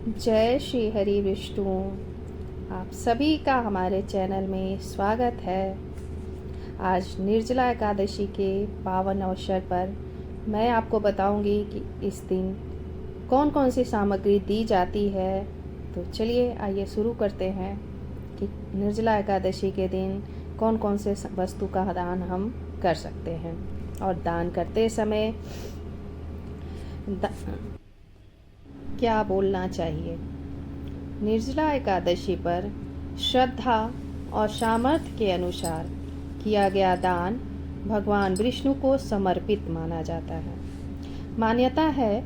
जय श्री हरि विष्णु। आप सभी का हमारे चैनल में स्वागत है। आज निर्जला एकादशी के पावन अवसर पर मैं आपको बताऊंगी कि इस दिन कौन कौन सी सामग्री दी जाती है। तो चलिए आइए शुरू करते हैं कि निर्जला एकादशी के दिन कौन कौन से वस्तु का दान हम कर सकते हैं और दान करते समय क्या बोलना चाहिए। निर्जला एकादशी पर श्रद्धा और सामर्थ्य के अनुसार किया गया दान भगवान विष्णु को समर्पित माना जाता है। मान्यता है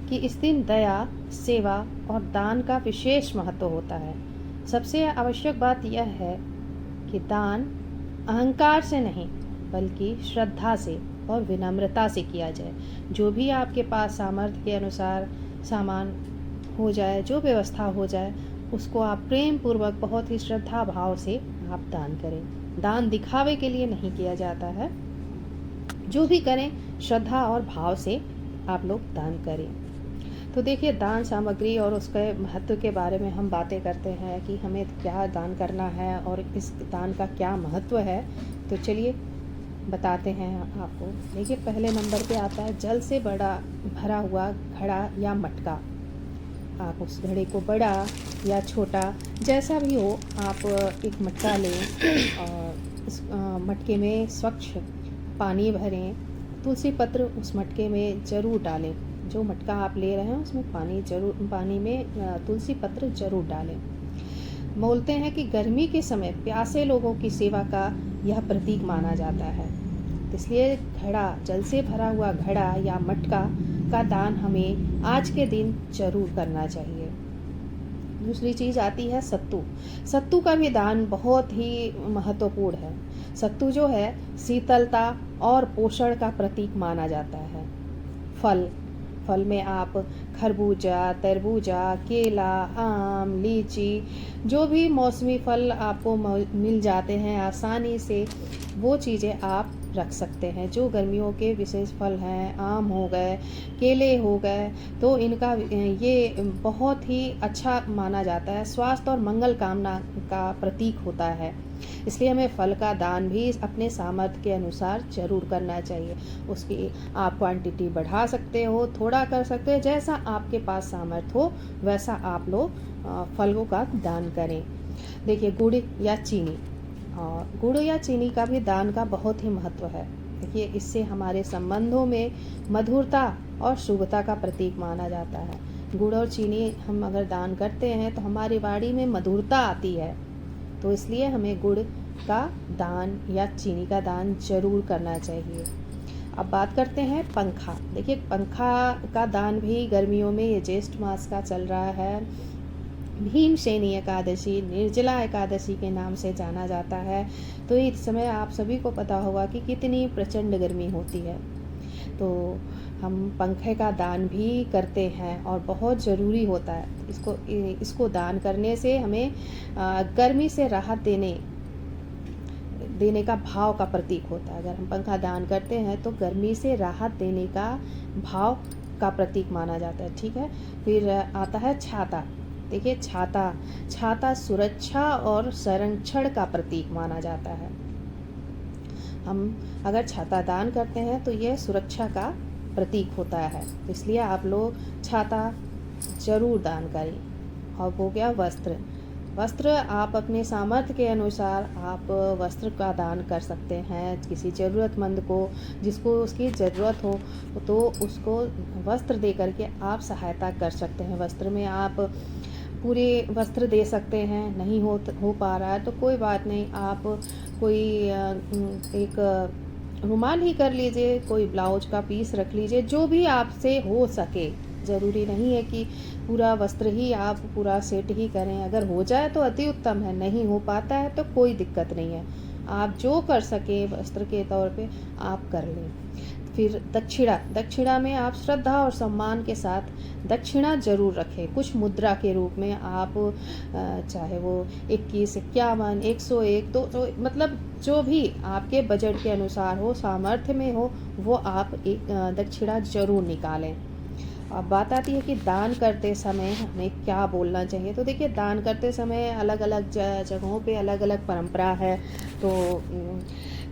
कि इस दिन दया, सेवा और दान का विशेष महत्व होता है। सबसे आवश्यक बात यह है कि दान अहंकार से नहीं बल्कि श्रद्धा से और विनम्रता से किया जाए। जो भी आपके पास सामर्थ्य के अनुसार सामान हो जाए, जो व्यवस्था हो जाए, उसको आप प्रेम पूर्वक बहुत ही श्रद्धा भाव से आप दान करें। दान दिखावे के लिए नहीं किया जाता है। जो भी करें श्रद्धा और भाव से आप लोग दान करें। तो देखिए, दान सामग्री और उसके महत्व के बारे में हम बातें करते हैं कि हमें क्या दान करना है और इस दान का क्या महत्व है। तो चलिए बताते हैं आपको। देखिए, पहले नंबर पे आता है जल से बड़ा भरा हुआ घड़ा या मटका। आप उस घड़े को बड़ा या छोटा जैसा भी हो, आप एक मटका लें और उस मटके में स्वच्छ पानी भरें। तुलसी पत्र उस मटके में ज़रूर डालें। जो मटका आप ले रहे हैं उसमें पानी में तुलसी पत्र ज़रूर डालें। बोलते हैं कि गर्मी के समय प्यासे लोगों की सेवा का यह प्रतीक माना जाता है। इसलिए जल से भरा हुआ घड़ा या मटका का दान हमें आज के दिन जरूर करना चाहिए। दूसरी चीज आती है सत्तू। सत्तू का भी दान बहुत ही महत्वपूर्ण है। सत्तू जो है शीतलता और पोषण का प्रतीक माना जाता है। फल में आप खरबूजा, तरबूजा, केला, आम, लीची, जो भी मौसमी फल आपको मिल जाते हैं आसानी से, वो चीज़ें आप रख सकते हैं। जो गर्मियों के विशेष फल हैं, आम हो गए, केले हो गए, तो इनका ये बहुत ही अच्छा माना जाता है। स्वास्थ्य और मंगल कामना का प्रतीक होता है। इसलिए हमें फल का दान भी अपने सामर्थ्य के अनुसार जरूर करना चाहिए। उसकी आप क्वांटिटी बढ़ा सकते हो, थोड़ा कर सकते हो, जैसा आपके पास सामर्थ्य हो वैसा आप लोग फलों का दान करें। देखिए, गुड़ या चीनी, और गुड़ या चीनी का भी दान का बहुत ही महत्व है। देखिए, इससे हमारे संबंधों में मधुरता और शुभता का प्रतीक माना जाता है। गुड़ और चीनी हम अगर दान करते हैं तो हमारी वाणी में मधुरता आती है। तो इसलिए हमें गुड़ का दान या चीनी का दान जरूर करना चाहिए। अब बात करते हैं पंखा। देखिए, पंखा का दान भी गर्मियों में, ये ज्येष्ठ मास का चल रहा है, भीमसेनी एकादशी, निर्जला एकादशी के नाम से जाना जाता है। तो इस समय आप सभी को पता होगा कि कितनी प्रचंड गर्मी होती है। तो हम पंखे का दान भी करते हैं और बहुत ज़रूरी होता है। इसको दान करने से हमें गर्मी से राहत देने का भाव का प्रतीक होता है। अगर हम पंखा दान करते हैं तो गर्मी से राहत देने का भाव का प्रतीक माना जाता है। ठीक है। फिर आता है छाता। देखिए, छाता सुरक्षा और संरक्षण का प्रतीक माना जाता है। हम अगर छाता दान करते हैं तो यह सुरक्षा का प्रतीक होता है। इसलिए आप लोग छाता जरूर दान करें। और हो गया वस्त्र आप अपने सामर्थ्य के अनुसार आप वस्त्र का दान कर सकते हैं। किसी ज़रूरतमंद को, जिसको उसकी ज़रूरत हो, तो उसको वस्त्र दे करके आप सहायता कर सकते हैं। वस्त्र में आप पूरे वस्त्र दे सकते हैं। नहीं हो पा रहा है तो कोई बात नहीं, आप कोई एक रुमाल ही कर लीजिए, कोई ब्लाउज का पीस रख लीजिए, जो भी आपसे हो सके। ज़रूरी नहीं है कि पूरा वस्त्र ही आप पूरा सेट ही करें। अगर हो जाए तो अति उत्तम है, नहीं हो पाता है तो कोई दिक्कत नहीं है। आप जो कर सके वस्त्र के तौर पे आप कर लें। फिर दक्षिणा में आप श्रद्धा और सम्मान के साथ दक्षिणा जरूर रखें। कुछ मुद्रा के रूप में आप चाहे वो 21, 51, 101, 200, मतलब जो भी आपके बजट के अनुसार हो, सामर्थ्य में हो, वो आप एक दक्षिणा जरूर निकालें। अब बात आती है कि दान करते समय हमें क्या बोलना चाहिए। तो देखिए, दान करते समय अलग अलग जगहों पे अलग अलग परंपरा है। तो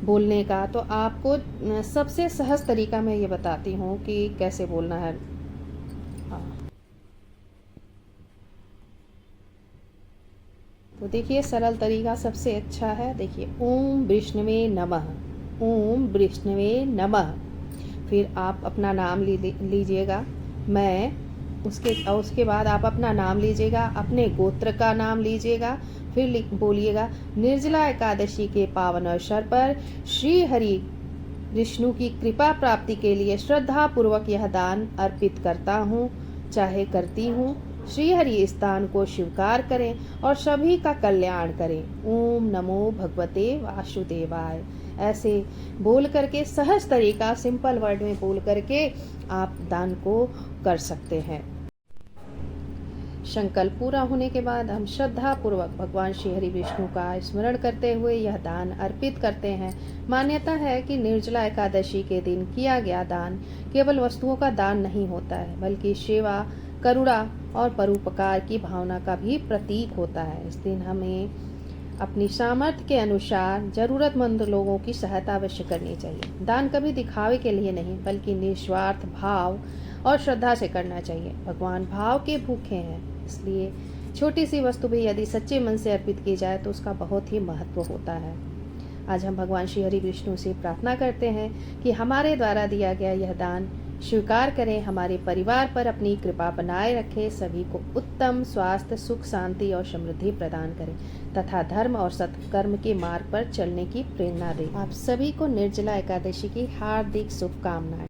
बोलने का तो आपको सबसे सहज तरीका मैं ये बताती हूँ कि कैसे बोलना है। हाँ, तो देखिए, सरल तरीका सबसे अच्छा है। देखिए, ओम विष्णुवे नमः, ओम विष्णुवे नमः। फिर आप अपना नाम लीजिएगा। मैं उसके बाद आप अपना नाम लीजिएगा, अपने गोत्र का नाम लीजिएगा। फिर बोलिएगा, निर्जला एकादशी के पावन अवसर पर श्री हरि विष्णु की कृपा प्राप्ति के लिए श्रद्धा पूर्वक यह दान अर्पित करता हूँ, चाहे करती हूँ। श्री हरि इस दान को स्वीकार करें और सभी का कल्याण करें। ओम नमो भगवते वासुदेवाय। ऐसे बोल करके, सहज तरीका, सिंपल वर्ड में बोल करके आप दान को कर सकते हैं। संकल्प पूरा होने के बाद हम श्रद्धा पूर्वक भगवान श्री हरि विष्णु का स्मरण करते हुए यह दान अर्पित करते हैं। मान्यता है कि निर्जला एकादशी के दिन किया गया दान केवल वस्तुओं का दान नहीं होता है, बल्कि सेवा, करुणा और परोपकार की भावना का भी प्रतीक होता है। इस दिन हमें अपनी सामर्थ्य के अनुसार जरूरतमंद लोगों की सहायता अवश्य करनी चाहिए। दान कभी दिखावे के लिए नहीं, बल्कि निस्वार्थ भाव और श्रद्धा से करना चाहिए। भगवान भाव के भूखे हैं, इसलिए छोटी सी वस्तु भी यदि सच्चे मन से अर्पित की जाए तो उसका बहुत ही महत्व होता है। आज हम भगवान श्री हरि विष्णु से प्रार्थना करते हैं कि हमारे द्वारा दिया गया यह दान स्वीकार करें, हमारे परिवार पर अपनी कृपा बनाए रखें, सभी को उत्तम स्वास्थ्य, सुख, शांति और समृद्धि प्रदान करें तथा धर्म और सत्कर्म के मार्ग पर चलने की प्रेरणा दें। आप सभी को निर्जला एकादशी की हार्दिक शुभकामनाएं।